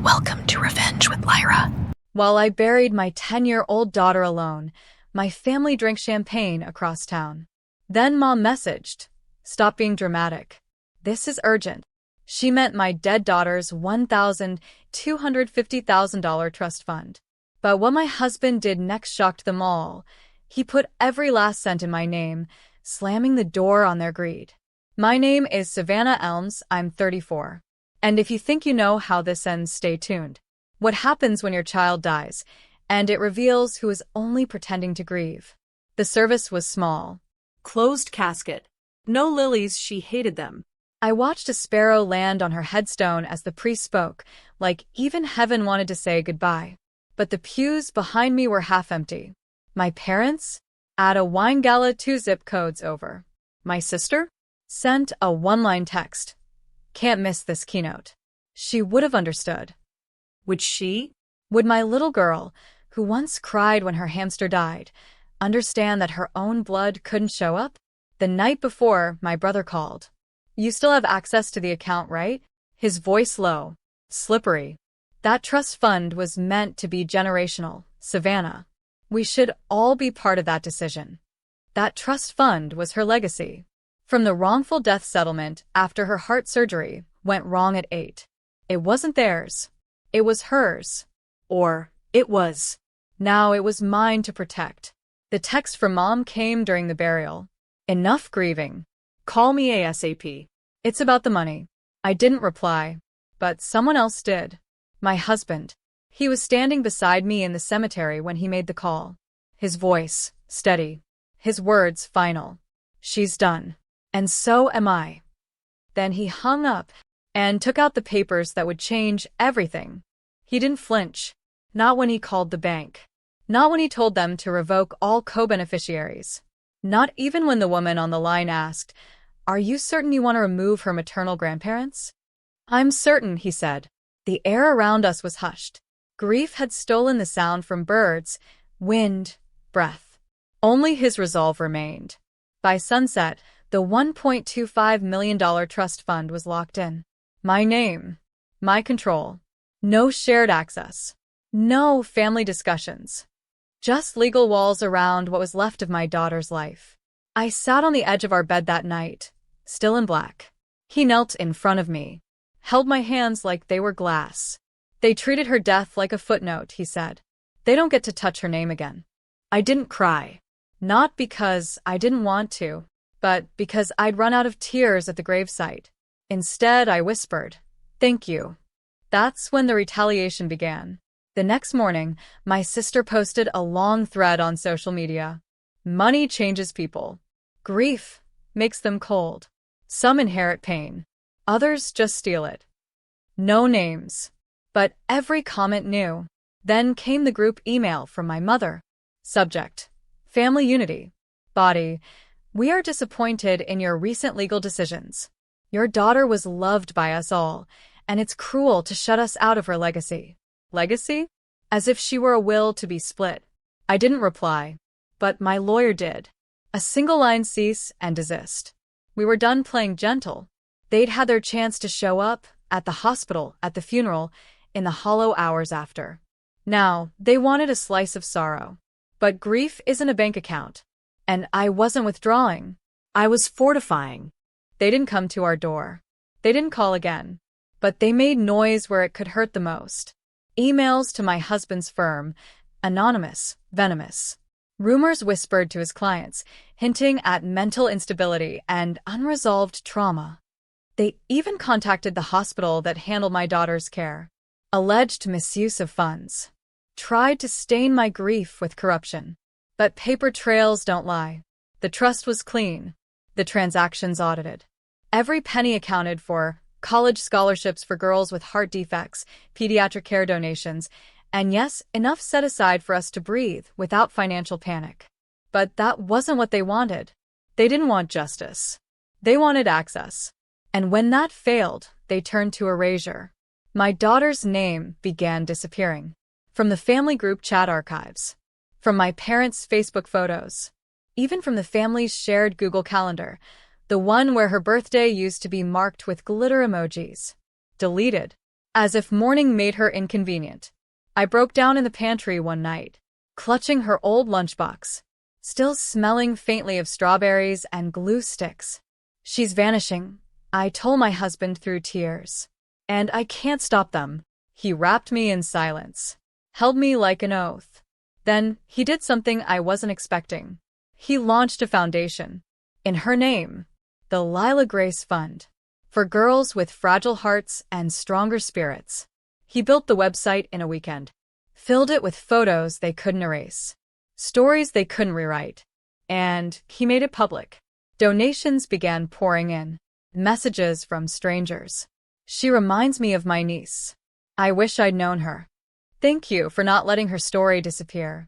Welcome to Revenge with Lyra. While I buried my 10-year-old daughter alone, my family drank champagne across town. Then Mom messaged, "Stop being dramatic. This is urgent." She meant my dead daughter's $1,250,000 trust fund. But what my husband did next shocked them all. He put every last cent in my name, slamming the door on their greed. My name is Savannah Elms, I'm 34. And if you think you know how this ends, stay tuned. What happens when your child dies, and it reveals who is only pretending to grieve. The service was small. Closed casket. No lilies, she hated them. I watched a sparrow land on her headstone as the priest spoke, like even heaven wanted to say goodbye. But the pews behind me were half empty. My parents? At a wine gala 2 zip codes over. My sister? Sent a one-line text. Can't miss this keynote. She would have understood. Would she? Would my little girl, who once cried when her hamster died, understand that her own blood couldn't show up? The night before, my brother called. "You still have access to the account, right?" His voice low, slippery. That trust fund was meant to be generational, Savannah. We should all be part of that decision. That trust fund was her legacy. From the wrongful death settlement after her heart surgery went wrong at 8. It wasn't theirs. It was hers. Or it was. Now it was mine to protect. The text from Mom came during the burial. "Enough grieving. Call me ASAP. It's about the money." I didn't reply, but someone else did. My husband. He was standing beside me in the cemetery when he made the call. His voice, steady. His words, final. "She's done. And so am I." Then he hung up and took out the papers that would change everything. He didn't flinch. Not when he called the bank. Not when he told them to revoke all co-beneficiaries. Not even when the woman on the line asked, "Are you certain you want to remove her maternal grandparents?" "I'm certain," he said. The air around us was hushed. Grief had stolen the sound from birds, wind, breath. Only his resolve remained. By sunset, the $1.25 million trust fund was locked in. My name. My control. No shared access. No family discussions. Just legal walls around what was left of my daughter's life. I sat on the edge of our bed that night, still in black. He knelt in front of me, held my hands like they were glass. "They treated her death like a footnote," he said. "They don't get to touch her name again." I didn't cry. Not because I didn't want to, but because I'd run out of tears at the gravesite. Instead, I whispered, "Thank you." That's when the retaliation began. The next morning, my sister posted a long thread on social media. Money changes people. Grief makes them cold. Some inherit pain. Others just steal it. No names. But every comment knew. Then came the group email from my mother. Subject: Family Unity. Body: "We are disappointed in your recent legal decisions. Your daughter was loved by us all, and it's cruel to shut us out of her legacy." Legacy? As if she were a will to be split. I didn't reply, but my lawyer did. A single line: cease and desist. We were done playing gentle. They'd had their chance to show up, at the hospital, at the funeral, in the hollow hours after. Now, they wanted a slice of sorrow. But grief isn't a bank account. And I wasn't withdrawing. I was fortifying. They didn't come to our door. They didn't call again. But they made noise where it could hurt the most. Emails to my husband's firm, anonymous, venomous. Rumors whispered to his clients, hinting at mental instability and unresolved trauma. They even contacted the hospital that handled my daughter's care. Alleged misuse of funds. Tried to stain my grief with corruption. But paper trails don't lie. The trust was clean. The transactions audited. Every penny accounted for: college scholarships for girls with heart defects, pediatric care donations, and yes, enough set aside for us to breathe without financial panic. But that wasn't what they wanted. They didn't want justice. They wanted access. And when that failed, they turned to erasure. My daughter's name began disappearing. From the family group chat archives. From my parents' Facebook photos. Even from the family's shared Google Calendar, the one where her birthday used to be marked with glitter emojis. Deleted. as if mourning made her inconvenient. I broke down in the pantry one night, clutching her old lunchbox, still smelling faintly of strawberries and glue sticks. "She's vanishing," I told my husband through tears. "And I can't stop them." He wrapped me in silence, held me like an oath. Then he did something I wasn't expecting. He launched a foundation. In her name, the Lila Grace Fund, for girls with fragile hearts and stronger spirits. He built the website in a weekend, filled it with photos they couldn't erase, stories they couldn't rewrite, and he made it public. Donations began pouring in, messages from strangers. "She reminds me of my niece. I wish I'd known her. Thank you for not letting her story disappear."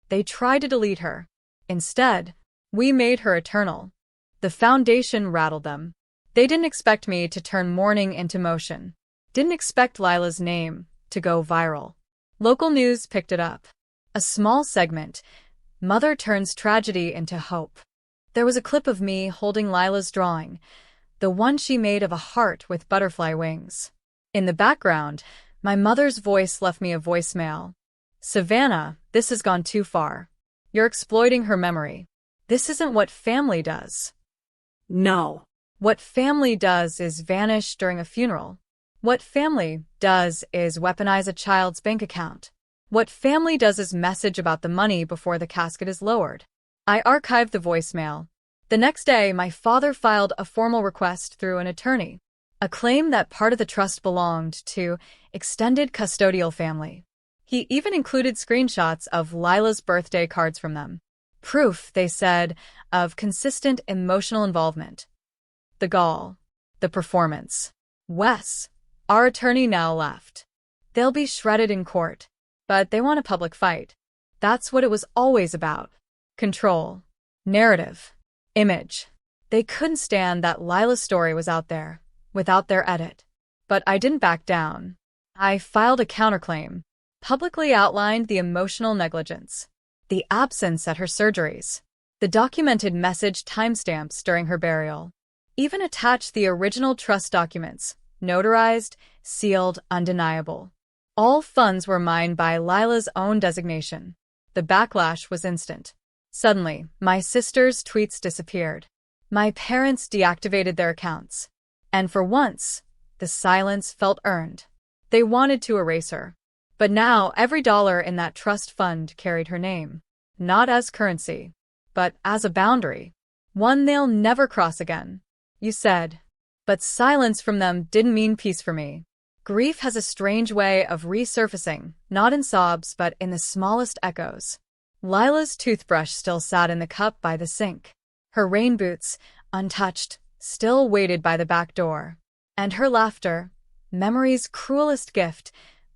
They tried to delete her. Instead, we made her eternal. The foundation rattled them. They didn't expect me to turn mourning into motion. Didn't expect Lila's name to go viral. Local news picked it up. A small segment, "Mother Turns Tragedy into Hope." There was a clip of me holding Lila's drawing, the one she made of a heart with butterfly wings. In the background, my mother's voice left me a voicemail. "Savannah, this has gone too far. You're exploiting her memory. This isn't what family does." No. What family does is vanish during a funeral. What family does is weaponize a child's bank account. What family does is message about the money before the casket is lowered. I archived the voicemail. The next day, my father filed a formal request through an attorney, a claim that part of the trust belonged to extended custodial family. He even included screenshots of Lila's birthday cards from them. Proof, they said, of consistent emotional involvement. The gall. The performance. Wes, our attorney, now left. They'll be shredded in court, but they want a public fight. That's what it was always about. Control. Narrative. Image. They couldn't stand that Lila's story was out there, without their edit. But I didn't back down. I filed a counterclaim, publicly outlined the emotional negligence, the absence at her surgeries, the documented message timestamps during her burial, even attached the original trust documents, notarized, sealed, undeniable. All funds were mine by Lila's own designation. The backlash was instant. Suddenly, my sister's tweets disappeared. My parents deactivated their accounts. And for once, the silence felt earned. They wanted to erase her. But now every dollar in that trust fund carried her name, not as currency, but as a boundary, one they'll never cross again. You said. But silence from them didn't mean peace for me. Grief has a strange way of resurfacing, not in sobs but in the smallest echoes. Lila's toothbrush still sat in the cup by the sink. Her rain boots, untouched, still waited by the back door. And her laughter, memory's cruelest gift,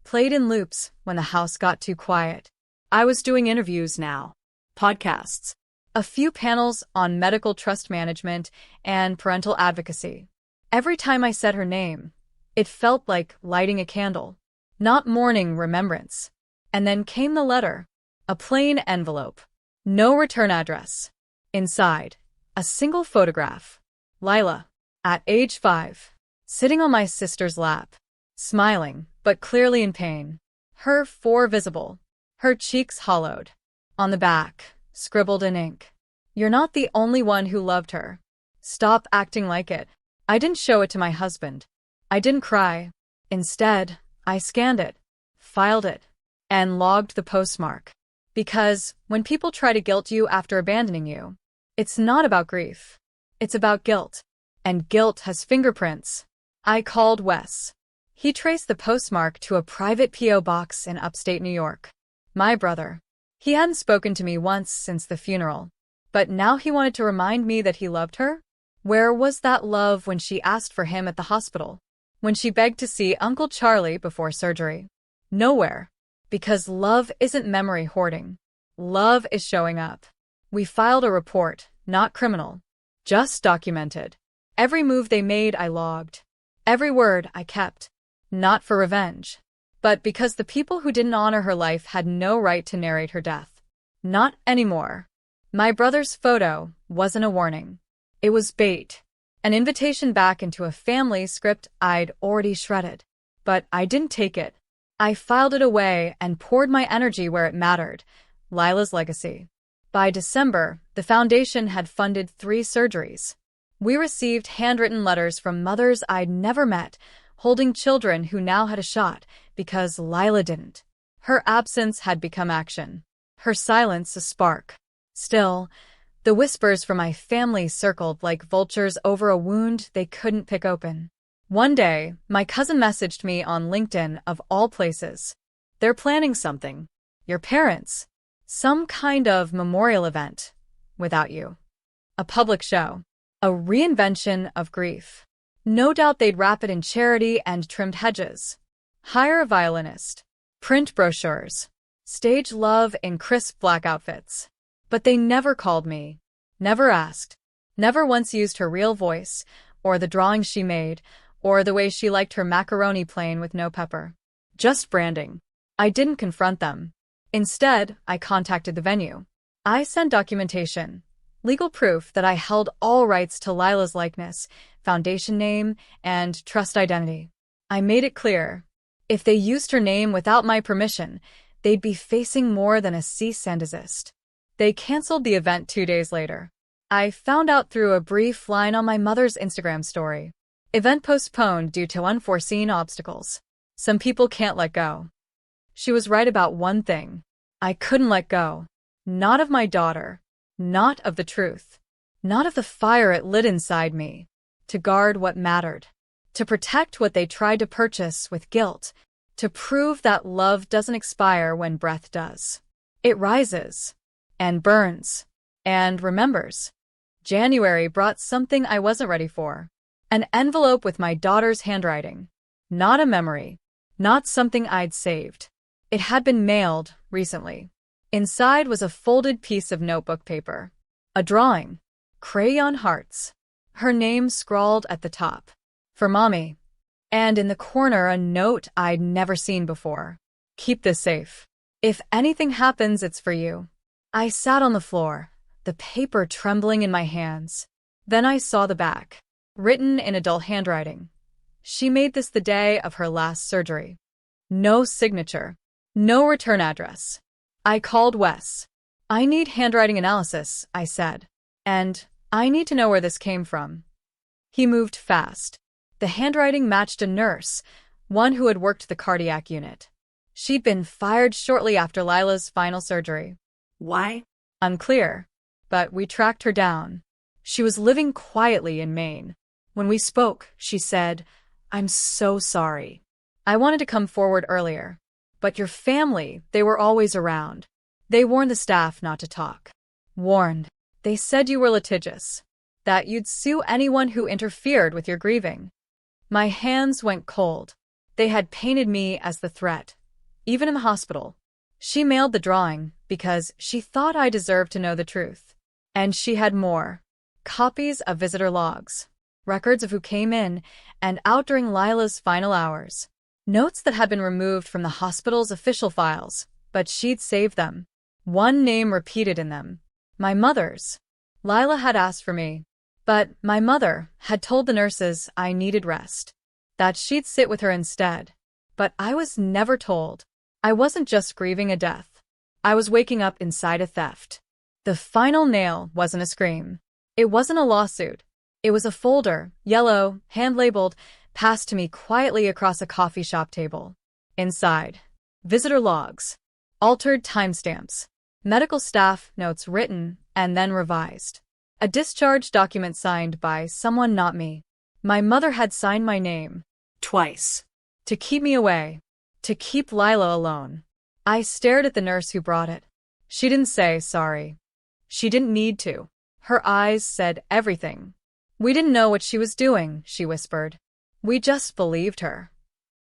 played in loops when the house got too quiet. I was doing interviews now. Podcasts. A few panels on medical trust management and parental advocacy. Every time I said her name, it felt like lighting a candle, not mourning remembrance. And then came the letter, a plain envelope, no return address. Inside, a single photograph. Lila, at age 5, sitting on my sister's lap, smiling, but clearly in pain. Her 4 visible, her cheeks hollowed. On the back, scribbled in ink. "You're not the only one who loved her. Stop acting like it." I didn't show it to my husband. I didn't cry. Instead, I scanned it, filed it, and logged the postmark. Because when people try to guilt you after abandoning you, it's not about grief. It's about guilt. And guilt has fingerprints. I called Wes. He traced the postmark to a private P.O. box in upstate New York. My brother. He hadn't spoken to me once since the funeral. But now he wanted to remind me that he loved her? Where was that love when she asked for him at the hospital? When she begged to see Uncle Charlie before surgery? Nowhere. Because love isn't memory hoarding. Love is showing up. We filed a report, not criminal. Just documented. Every move they made I logged. Every word I kept. Not for revenge. But because the people who didn't honor her life had no right to narrate her death. Not anymore. My brother's photo wasn't a warning. It was bait. An invitation back into a family script I'd already shredded. But I didn't take it. I filed it away and poured my energy where it mattered, Lila's legacy. By December, the foundation had funded 3 surgeries. We received handwritten letters from mothers I'd never met, holding children who now had a shot because Lila didn't. Her absence had become action. Her silence a spark. Still, the whispers from my family circled like vultures over a wound they couldn't pick open. One day, my cousin messaged me on LinkedIn of all places. They're planning something. Your parents. Some kind of memorial event. Without you. A public show. A reinvention of grief. No doubt they'd wrap it in charity and trimmed hedges. Hire a violinist. Print brochures. Stage love in crisp black outfits. But they never called me. Never asked. Never once used her real voice, or the drawings she made, or the way she liked her macaroni plain with no pepper. Just branding. I didn't confront them. Instead, I contacted the venue. I sent documentation, legal proof that I held all rights to Lila's likeness, foundation name, and trust identity. I made it clear, if they used her name without my permission, they'd be facing more than a cease and desist. They canceled the event 2 days later. I found out through a brief line on my mother's Instagram story. Event postponed due to unforeseen obstacles. Some people can't let go. She was right about one thing. I couldn't let go. Not of my daughter. Not of the truth. Not of the fire it lit inside me. To guard what mattered. To protect what they tried to purchase with guilt. To prove that love doesn't expire when breath does. It rises. And burns. And remembers. January brought something I wasn't ready for. An envelope with my daughter's handwriting. Not a memory. Not something I'd saved. It had been mailed recently. Inside was a folded piece of notebook paper. A drawing. Crayon hearts. Her name scrawled at the top. For Mommy. And in the corner a note I'd never seen before. Keep this safe. If anything happens, it's for you. I sat on the floor, the paper trembling in my hands. Then I saw the back. Written in adult handwriting. She made this the day of her last surgery. No signature. No return address. I called Wes. I need handwriting analysis, I said. And I need to know where this came from. He moved fast. The handwriting matched a nurse, one who had worked the cardiac unit. She'd been fired shortly after Lila's final surgery. Why? Unclear. But we tracked her down. She was living quietly in Maine. When we spoke, she said, "I'm so sorry. I wanted to come forward earlier. But your family, they were always around. They warned the staff not to talk. Warned. They said you were litigious. That you'd sue anyone who interfered with your grieving." My hands went cold. They had painted me as the threat. Even in the hospital. She mailed the drawing because she thought I deserved to know the truth. And she had more. Copies of visitor logs. Records of who came in and out during Lila's final hours. Notes that had been removed from the hospital's official files, but she'd saved them. One name repeated in them. My mother's. Lila had asked for me. But my mother had told the nurses I needed rest. That she'd sit with her instead. But I was never told. I wasn't just grieving a death. I was waking up inside a theft. The final nail wasn't a scream. It wasn't a lawsuit. It was a folder, yellow, hand-labeled, passed to me quietly across a coffee shop table. Inside, visitor logs, altered timestamps, medical staff notes written and then revised. A discharge document signed by someone not me. My mother had signed my name. Twice. To keep me away. To keep Lila alone. I stared at the nurse who brought it. She didn't say sorry. She didn't need to. Her eyes said everything. We didn't know what she was doing, she whispered. We just believed her.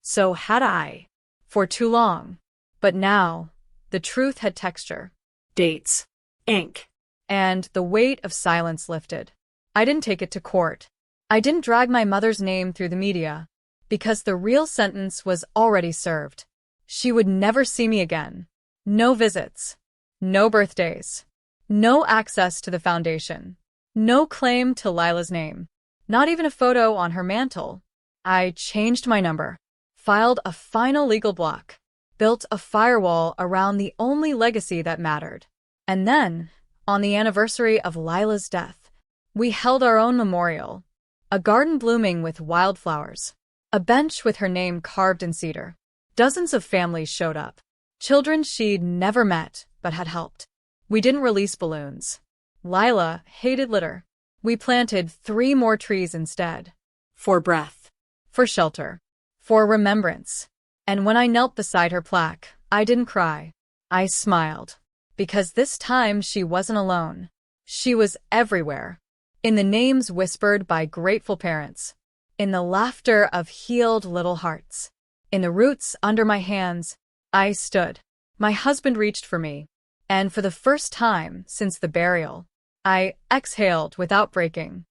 So had I. For too long. But now, the truth had texture. Dates. Ink. And the weight of silence lifted. I didn't take it to court. I didn't drag my mother's name through the media. Because the real sentence was already served. She would never see me again. No visits. No birthdays. No access to the foundation. No claim to Lila's name. Not even a photo on her mantle. I changed my number. filed a final legal block, built a firewall around the only legacy that mattered. And then, on the anniversary of Lila's death, we held our own memorial, a garden blooming with wildflowers, a bench with her name carved in cedar. Dozens of families showed up, children she'd never met but had helped. We didn't release balloons. Lila hated litter. We planted 3 more trees instead. For breath. For shelter. For remembrance. And when I knelt beside her plaque, I didn't cry. I smiled. Because this time she wasn't alone. She was everywhere. In the names whispered by grateful parents. In the laughter of healed little hearts. In the roots under my hands, I stood. My husband reached for me. And for the first time since the burial, I exhaled without breaking.